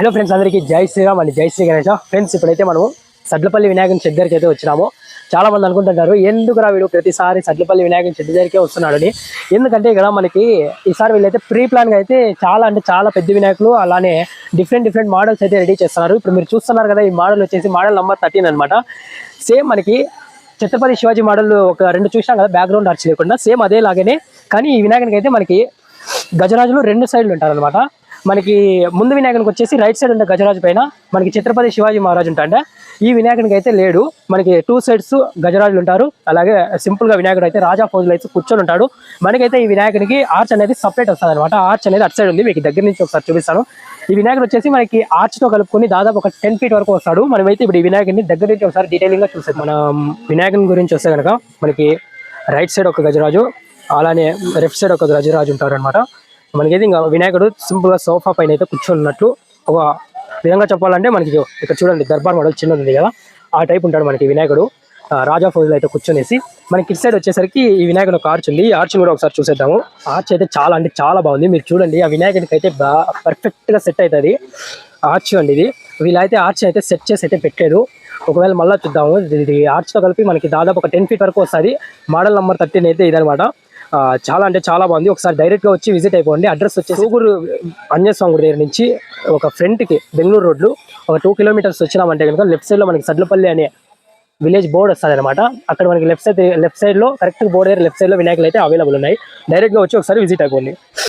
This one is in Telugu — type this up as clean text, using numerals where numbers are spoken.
హలో ఫ్రెండ్స్, అందరికీ జై శ్రీరామ్ అండి. జై శ్రీ గణేష. ఫ్రెండ్స్, ఇప్పుడైతే మనం సడ్లపల్లి వినాయకుని చెట్టు దగ్గరికి అయితే వచ్చినాము. చాలా మంది అనుకుంటుంటారు ఎందుకురా వీడు ప్రతిసారి సడ్లపల్లి వినాయకుని చెట్టు దగ్గరికే వస్తున్నాడని. ఎందుకంటే ఇక్కడ మనకి ఈసారి వీళ్ళైతే ప్రీ ప్లాన్గా అయితే చాలా పెద్ద వినాయకులు, అలానే డిఫరెంట్ మోడల్స్ అయితే రెడీ చేస్తున్నారు. ఇప్పుడు మీరు చూస్తున్నారు కదా, ఈ మోడల్ వచ్చేసి మోడల్ నెంబర్ 13 అనమాట. సేమ్ మనకి ఛత్రపతి శివాజీ మోడల్ ఒక 2 చూసినాం కదా, బ్యాక్గ్రౌండ్ ఆర్చ్ లేకుండా సేమ్ అదే లాగానే. కానీ ఈ వినాయకునికి అయితే మనకి గజరాజులు 2 సైడ్లు ఉంటారనమాట. మనకి ముందు వినాయకునికి వచ్చేసి రైట్ సైడ్ ఉండే గజరాజు పైన మనకి ఛత్రపతి శివాజీ మహారాజు ఉంటాడు. ఈ వినాయకునికి అయితే లేడు, మనకి 2 సైడ్స్ గజరాజులు ఉంటారు. అలాగే సింపుల్ గా వినాయకుడు అయితే రాజా పోజులు అయితే కూర్చొని ఉంటాడు. మనకైతే ఈ వినాయకునికి ఆర్చ్ అనేది సపరేట్ వస్తుంది అనమాట. ఆర్చ్ అనేది అటు సైడ్ ఉంది, మీకు దగ్గర నుంచి ఒకసారి చూపిస్తాను. ఈ వినాయకుడు వచ్చేసి మనకి ఆర్చ్ తో కలుపుకొని దాదాపు ఒక 10 feet వరకు వస్తాడు. మనమైతే ఇప్పుడు ఈ వినాయకుడిని దగ్గర నుంచి ఒకసారి డీటెయిలింగ్ గా చూస్తాం. మన వినాయకుని గురించి వస్తే కనుక మనకి రైట్ సైడ్ ఒక గజరాజు, అలానే లెఫ్ట్ సైడ్ ఒక గజరాజు ఉంటారు అనమాట. మనకైతే ఇంకా వినాయకుడు సింపుల్ గా సోఫా పైన అయితే కూర్చొని ఉన్నట్లు ఒక విధంగా చెప్పాలంటే మనకి ఇక్కడ చూడండి, దర్బార్ మోడల్ చిన్నది ఉంది కదా, ఆ టైప్ ఉంటాడు మనకి వినాయకుడు. రాజా ఫోజులు అయితే కూర్చొనేసి మనకి ఇటు సైడ్ వచ్చేసరికి ఈ వినాయకుడు ఒక ఆర్చ్ ఉంది. ఈ ఆర్చ్ కూడా ఒకసారి చూసేద్దాము. ఆర్చ్ అయితే చాలా బాగుంది. మీరు చూడండి, ఆ వినాయకుడికి అయితే పర్ఫెక్ట్ గా సెట్ అవుతుంది ఆర్చ్ అండి. ఇది వీళ్ళైతే ఆర్చ్ అయితే సెట్ చేసి అయితే పెట్టలేదు. ఒకవేళ మళ్ళీ చూద్దాము. ఇది ఆర్చ్ తో కలిపి మనకి దాదాపు ఒక 10 feet వరకు వస్తుంది. మోడల్ నెంబర్ 13 అయితే ఇదనమాట. చాలా బాగుంది. ఒకసారి డైరెక్ట్ గా వచ్చి విజిట్ అయిపోండి. అడ్రస్ వచ్చేసి సూగూరు ఆంజనేయ స్వామి గుడి దగ్గర నుంచి ఒక ఫ్రంట్ కి బెంగళూరు రోడ్లు ఒక 2 kilometers వచ్చినామంటే కనుక లెఫ్ట్ సైడ్ లో మనకి సడ్లపల్లి అనే విలేజ్ బోర్డు వస్తుంది అనమాట. అక్కడ మనకి లెఫ్ట్ సైడ్ లో కరెక్ట్ బోర్డు దగ్గర లెఫ్ట్ సైడ్ లో వినాయకులు అయితే అవైలబుల్ ఉన్నాయి. డైరెక్ట్ గా వచ్చి ఒకసారి విజిట్ అయిపోండి.